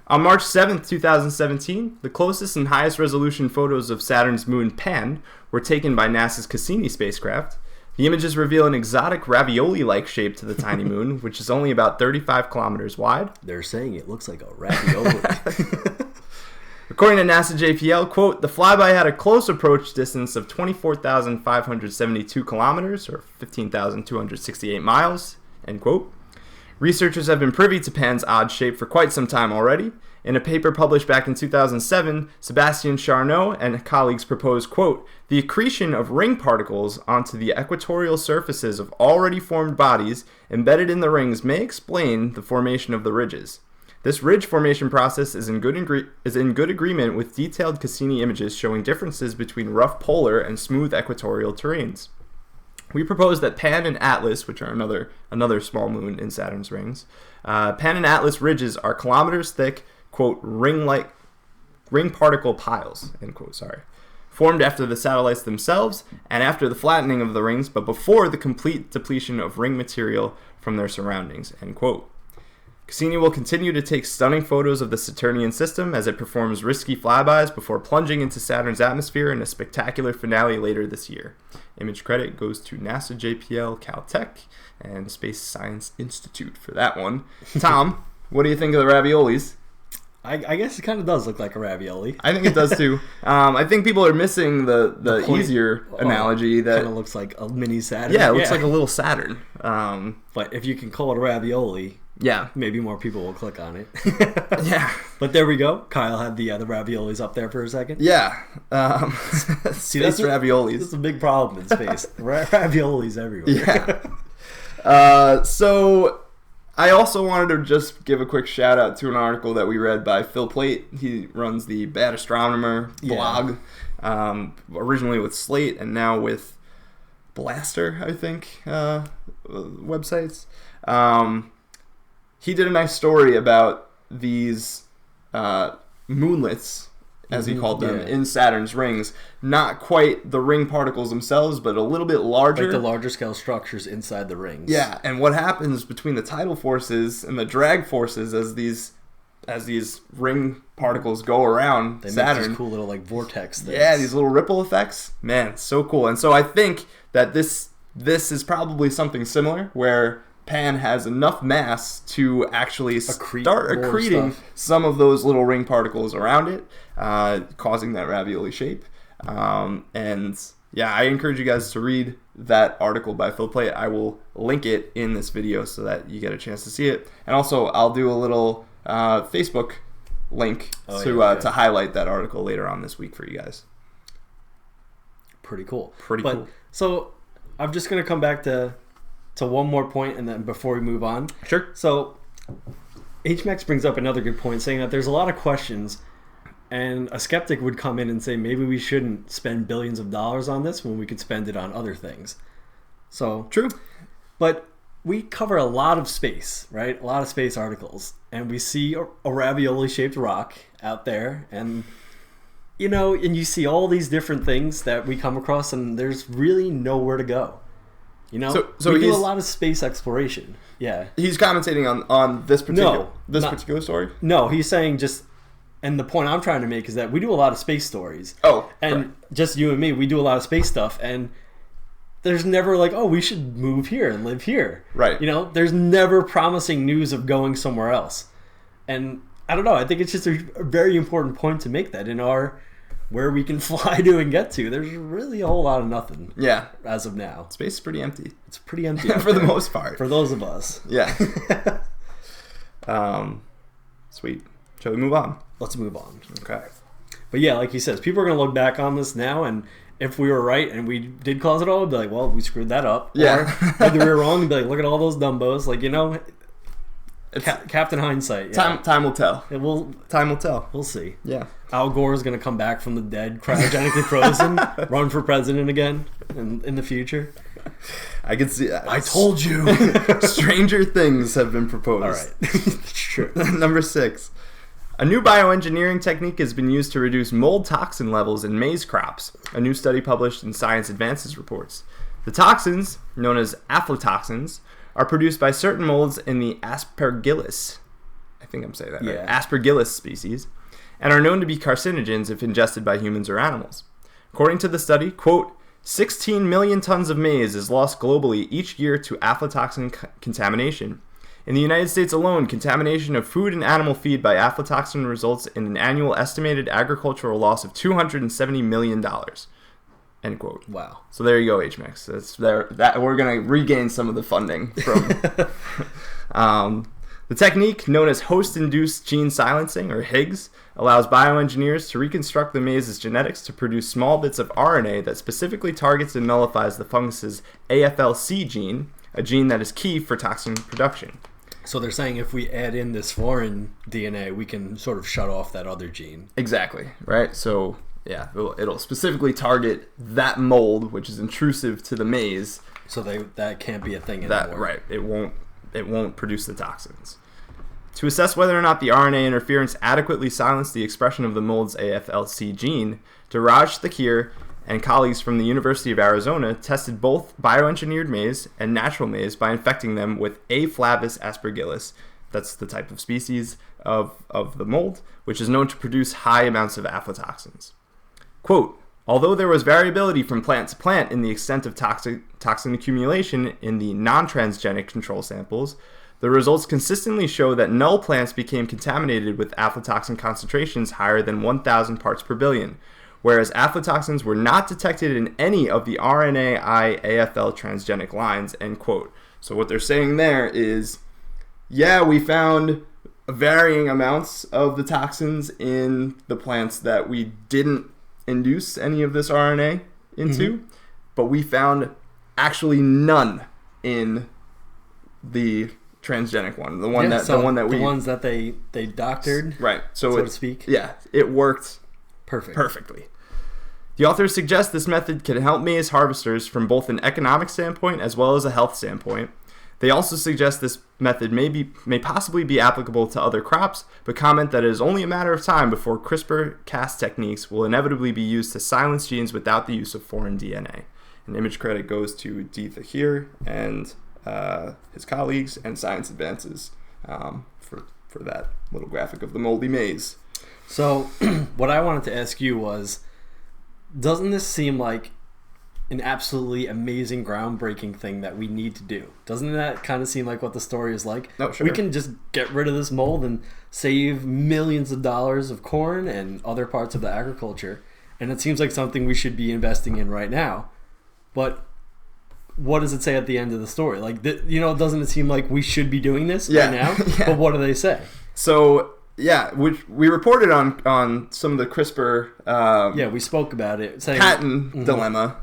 On March 7th, 2017, the closest and highest resolution photos of Saturn's moon Pan were taken by NASA's Cassini spacecraft. The images reveal an exotic ravioli-like shape to the tiny moon, which is only about 35 kilometers wide. They're saying it looks like a ravioli. According to NASA JPL, quote, the flyby had a close approach distance of 24,572 kilometers, or 15,268 miles, end quote. Researchers have been privy to Pan's odd shape for quite some time already. In a paper published back in 2007, Sebastian Charnow and colleagues proposed, quote, the accretion of ring particles onto the equatorial surfaces of already formed bodies embedded in the rings may explain the formation of the ridges. This ridge formation process is in good agreement with detailed Cassini images showing differences between rough polar and smooth equatorial terrains. We propose that Pan and Atlas, which are another small moon in Saturn's rings, Pan and Atlas ridges are kilometers thick, quote, ring particle piles, end quote, formed after the satellites themselves and after the flattening of the rings, but before the complete depletion of ring material from their surroundings, end quote. Cassini will continue to take stunning photos of the Saturnian system as it performs risky flybys before plunging into Saturn's atmosphere in a spectacular finale later this year. Image credit goes to NASA JPL, Caltech, and Space Science Institute for that one. Tom, what do you think of the raviolis? I guess it kind of does look like a ravioli. I think it does too. I think people are missing the easier analogy that kind of looks like a mini Saturn. Yeah, it looks like a little Saturn. But if you can call it a ravioli, maybe more people will click on it. Yeah, but there we go. Kyle had the raviolis up there for a second. Yeah, space raviolis. That's a big problem in space. Raviolis everywhere. Yeah. So I also wanted to just give a quick shout out to an article that we read by Phil Plait. He runs the Bad Astronomer blog, originally with Slate and now with Blaster, I think, websites. He did a nice story about these moonlets as he called them, in Saturn's rings. Not quite the ring particles themselves, but a little bit larger. Like the larger scale structures inside the rings. Yeah, and what happens between the tidal forces and the drag forces as these ring particles go around Saturn. Make these cool little like vortex things. Yeah, these little ripple effects. Man, so cool. And so I think that this is probably something similar where Pan has enough mass to actually start accreting some of those little ring particles around it, causing that ravioli shape. And yeah, I encourage you guys to read that article by Phil Plait. I will link it in this video so that you get a chance to see it. And also, I'll do a little Facebook link to highlight that article later on this week for you guys. Pretty cool. Cool. So I'm just going to come back to one more point, and then before we move on. Sure. So HMAX brings up another good point, saying that there's a lot of questions, and a skeptic would come in and say maybe we shouldn't spend billions of dollars on this when we could spend it on other things. So true. But we cover a lot of space, right? A lot of space articles, and we see a ravioli-shaped rock out there, and and you see all these different things that we come across, and there's really nowhere to go. So we do a lot of space exploration. Yeah. He's commentating on this particular story? No, he's saying and the point I'm trying to make is that we do a lot of space stories. Oh. And just you and me, we do a lot of space stuff, and there's never like, oh, we should move here and live here. Right. There's never promising news of going somewhere else. And I don't know, I think it's just a very important point to make that in where we can fly to and get to, there's really a whole lot of nothing. Yeah. As of now. Space is pretty empty. It's pretty empty. For the most part. For those of us. Yeah. Sweet. Shall we move on? Let's move on. Okay. But yeah, like he says, people are going to look back on this now, and if we were right and we did cause it all, be like, well, we screwed that up. Yeah. Or if we were wrong, be like, look at all those Dumbos. Like, Captain Hindsight. Yeah. Time will tell. Time will tell. We'll see. Yeah. Al Gore's going to come back from the dead, cryogenically frozen, run for president again in the future. I can see that. I told you. Stranger things have been proposed. All right. Sure. Number 6. A new bioengineering technique has been used to reduce mold toxin levels in maize crops. A new study published in Science Advances reports. The toxins, known as aflatoxins, are produced by certain molds in the Aspergillus, I think I'm saying that right, Aspergillus species, and are known to be carcinogens if ingested by humans or animals. According to the study, quote, 16 million tons of maize is lost globally each year to aflatoxin contamination. In the United States alone, contamination of food and animal feed by aflatoxin results in an annual estimated agricultural loss of $270 million. End quote. Wow. So there you go, HMAX. That's there. That we're gonna regain some of the funding from. The technique, known as host-induced gene silencing, or HIGS, allows bioengineers to reconstruct the maize's genetics to produce small bits of RNA that specifically targets and nullifies the fungus's AFLC gene, a gene that is key for toxin production. So they're saying if we add in this foreign DNA, we can sort of shut off that other gene. Exactly. Right. So. Yeah, it'll specifically target that mold, which is intrusive to the maize. So that can't be a thing anymore. Right. It won't produce the toxins. To assess whether or not the RNA interference adequately silenced the expression of the mold's AFLC gene, Daraj Thakir and colleagues from the University of Arizona tested both bioengineered maize and natural maize by infecting them with A. flavus aspergillus. That's the type of species of the mold, which is known to produce high amounts of aflatoxins. Quote, although there was variability from plant to plant in the extent of toxin accumulation in the non-transgenic control samples, the results consistently show that null plants became contaminated with aflatoxin concentrations higher than 1,000 parts per billion, whereas aflatoxins were not detected in any of the RNAi-AFL transgenic lines, end quote. So what they're saying there is, yeah, we found varying amounts of the toxins in the plants that we didn't induce any of this RNA into, but we found actually none in the transgenic one, the one that the ones that they doctored, right? So to speak. Yeah, it worked perfectly. The authors suggest this method can help maize harvesters from both an economic standpoint as well as a health standpoint. They also suggest this method may possibly be applicable to other crops, but comment that it is only a matter of time before CRISPR-Cas techniques will inevitably be used to silence genes without the use of foreign DNA. An image credit goes to D. Thahir and his colleagues and Science Advances for that little graphic of the moldy maize. So what I wanted to ask you was, doesn't this seem like an absolutely amazing, groundbreaking thing that we need to do? Doesn't that kind of seem like what the story is like? No, sure. We can just get rid of this mold and save millions of dollars of corn and other parts of the agriculture. And it seems like something we should be investing in right now. But what does it say at the end of the story? Like, doesn't it seem like we should be doing this right now? Yeah. But what do they say? So, yeah, which we reported on some of the CRISPR we spoke about it. Saying, patent dilemma.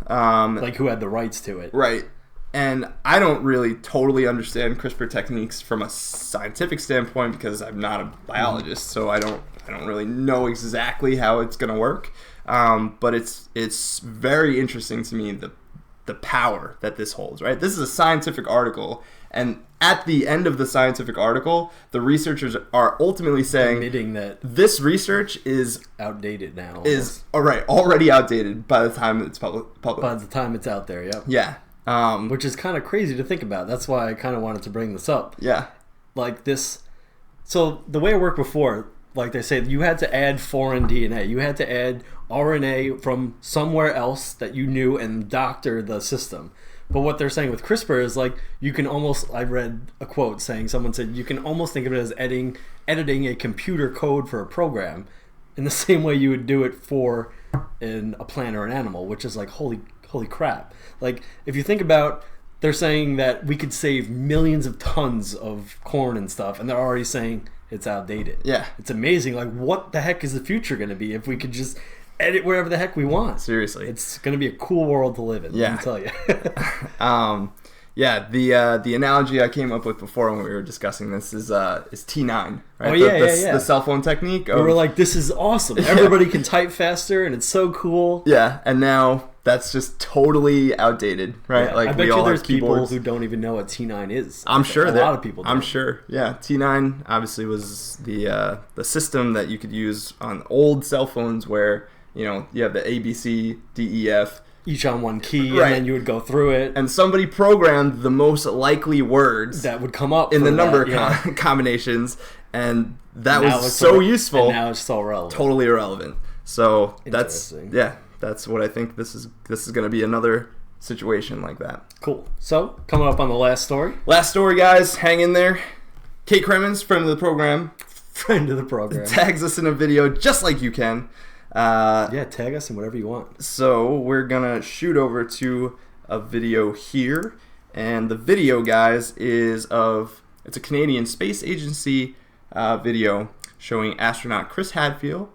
Like who had the rights to it. Right. And I don't really totally understand CRISPR techniques from a scientific standpoint because I'm not a biologist, so I don't really know exactly how it's going to work. But it's very interesting to me the power that this holds, right? This is a scientific article, and at the end of the scientific article, the researchers are ultimately saying admitting that this research is outdated now. Almost. Is already outdated by the time it's public. By the time it's out there, yep. Yeah. Which is kind of crazy to think about. That's why I kind of wanted to bring this up. Yeah. Like this. So the way it worked before, like they say, you had to add foreign DNA. You had to add RNA from somewhere else that you knew and doctor the system. But what they're saying with CRISPR is like you can almost, I read a quote saying, someone said, you can almost think of it as editing a computer code for a program in the same way you would do it for a plant or an animal, which is like, holy crap. Like, if you think about, they're saying that we could save millions of tons of corn and stuff, and they're already saying it's outdated. Yeah. It's amazing. Like, what the heck is the future going to be if we could just edit wherever the heck we want? Seriously. It's going to be a cool world to live in, yeah. let me tell you. The analogy I came up with before when we were discussing this is T9, right? Oh, yeah. The cell phone technique. We were like, this is awesome. Everybody can type faster, and it's so cool. Yeah, and now that's just totally outdated, right? Yeah, like I bet we all there's have people keyboards. who don't even know what T9 is. I'm sure a lot of people do. I'm sure. Yeah, T9 obviously was the system that you could use on old cell phones where you have the A, B, C, D, E, F. Each on one key, right. And then you would go through it. And somebody programmed the most likely words that would come up in the number combinations, and that was so useful. And now it's so relevant. Totally irrelevant. So that's what I think this is going to be another situation like that. Cool. So coming up on the last story. Last story, guys. Hang in there. Kate Cremens, friend of the program. Tags us in a video just like you can. Tag us in whatever you want. So we're gonna shoot over to a video here, and the video, guys, it's a Canadian Space Agency video showing astronaut Chris Hadfield,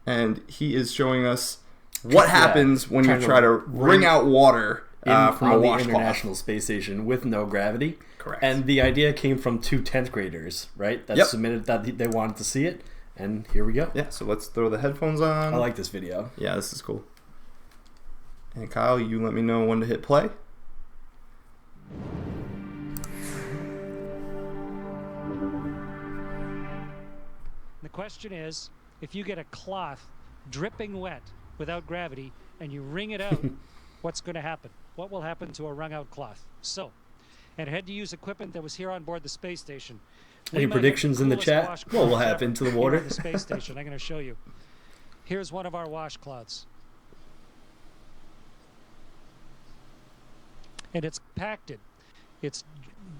and he is showing us what happens when you try to wring out water from a washcloth. The International Space Station with no gravity. Correct. And the idea came from 2 10th graders, right? That submitted that they wanted to see it. And here we go. Yeah, so let's throw the headphones on. I like this video. Yeah, this is cool. And Kyle, you let me know when to hit play. The question is, if you get a cloth dripping wet without gravity and you wring it out, what's going to happen? What will happen to a wrung out cloth? So, and had to use equipment that was here on board the space station. Any predictions in the chat? What will happen to the water? The space station. I'm going to show you. Here's one of our washcloths. And it's compacted. It's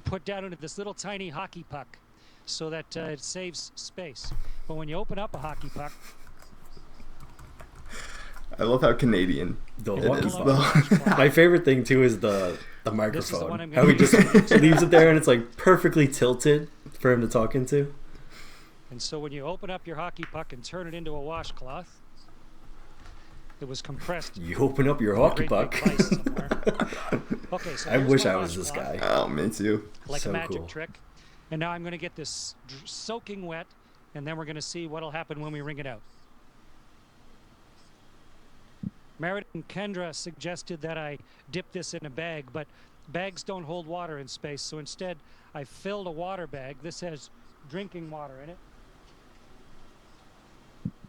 put down into this little tiny hockey puck so that it saves space. But when you open up a hockey puck... I love how Canadian it is. My favorite thing, too, is the microphone. How he just leaves it there and it's like perfectly tilted for him to talk into. And so when you open up your hockey puck and turn it into a washcloth, it was compressed. You open up your hockey puck. Okay, so I wish I was this guy. Oh, me too. Like so a magic cool. trick. And now I'm going to get this soaking wet, and then we're going to see what'll happen when we wring it out. Meredith and Kendra suggested that I dip this in a bag, but bags don't hold water in space, so instead I filled a water bag. This has drinking water in it.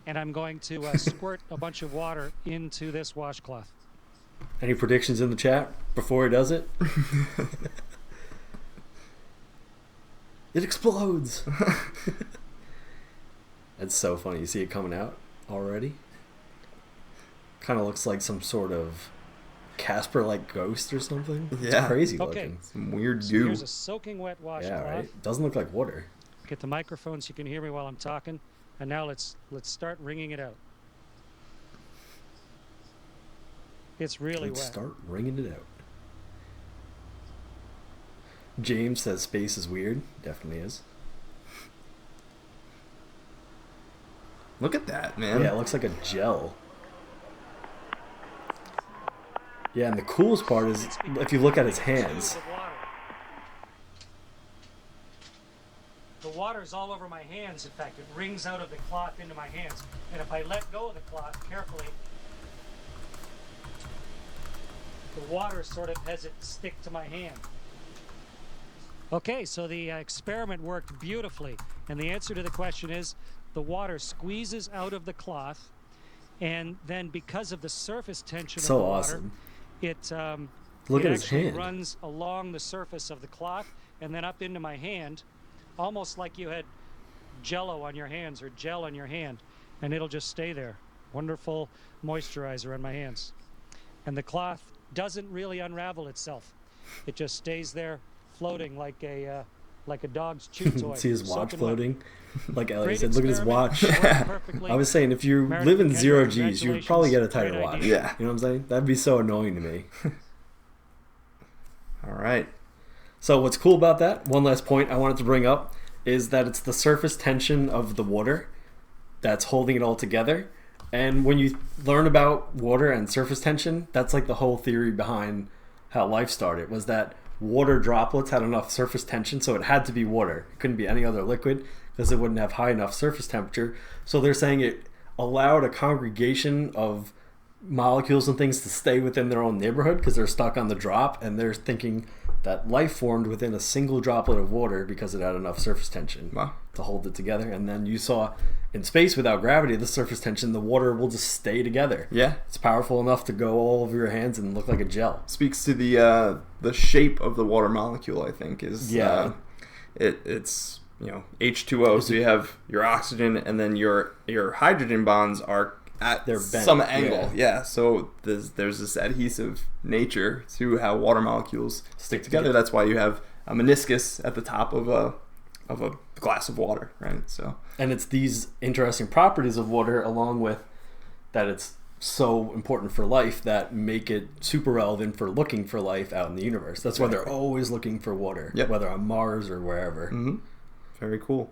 And I'm going to squirt a bunch of water into this washcloth. Any predictions in the chat before he does it? It explodes. That's so funny. You see it coming out already? Kind of looks like some sort of Casper-like ghost or something. Yeah. It's crazy looking. Some weird So goo. here's a soaking wet washcloth. Yeah, right? Doesn't look like water. Get the microphone so you can hear me while I'm talking. And now let's start wringing it out. It's really Let's wet. start wringing it out. James says space is weird. Definitely is. Look at that, man. Yeah, it looks like a gel. Yeah, and the coolest part is if you look at his hands. The water's all over my hands. In fact, it wrings out of the cloth into my hands. And if I let go of the cloth carefully, the water sort of has it stick to my hand. Okay, so the experiment worked beautifully. And the answer to the question is the water squeezes out of the cloth. And then because of the surface tension of the water, awesome. it Look it at his actually hand. runs along the surface of the cloth and then up into my hand, almost like you had Jello on your hands or gel on your hand, and it'll just stay there. Wonderful moisturizer on my hands. And the cloth doesn't really unravel itself. It just stays there floating like a dog's chew toy. See his watch soaking floating? Like Ellie Great said, look at his watch. experiment. Worked perfectly. I was saying, if you Meredith live in and zero Kendra, Gs, you'd probably get a tighter Great watch. idea. Yeah. You know what I'm saying? That'd be so annoying to me. All right. So what's cool about that, one last point I wanted to bring up, is that it's the surface tension of the water that's holding it all together. And when you learn about water and surface tension, that's like the whole theory behind how life started, was that water droplets had enough surface tension, so it had to be water. It couldn't be any other liquid because it wouldn't have high enough surface temperature. So they're saying it allowed a congregation of molecules and things to stay within their own neighborhood because they're stuck on the drop, and they're thinking that life formed within a single droplet of water because it had enough surface tension to hold it together. And then you saw in space without gravity, the surface tension, the water will just stay together. Yeah. It's powerful enough to go all over your hands and look like a gel. Speaks to the shape of the water molecule, I think, is it's H2O, so you have your oxygen and then your hydrogen bonds are at They're bent. some angle. Yeah, so there's this adhesive nature to how water molecules stick together. That's why you have a meniscus at the top of a glass of water, right? So, and it's these interesting properties of water, along with that it's so important for life, that make it super relevant for looking for life out in the universe. That's why they're always looking for water, whether on Mars or wherever. Mm-hmm. Very cool.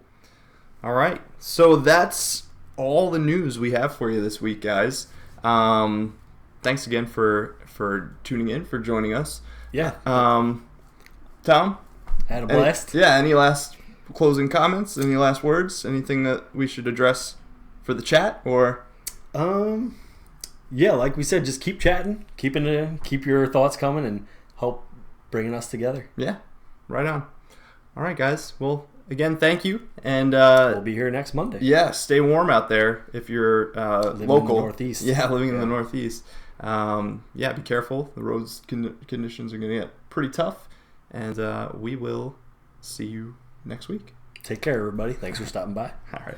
All right, so that's all the news we have for you this week, guys. Thanks again for tuning in, for joining us. Yeah. Tom? Had a blast. Any last closing comments? Any last words? Anything that we should address for the chat? Or yeah, like we said, just keep chatting, keep your thoughts coming, and help bringing us together. Yeah, right on. All right, guys. Well, again, thank you, and we'll be here next Monday. Yeah, stay warm out there if you're living local. in the Northeast. Yeah, living in the Northeast. Be careful. The roads conditions are going to get pretty tough, and we will see you next week. Take care, everybody. Thanks for stopping by. All right.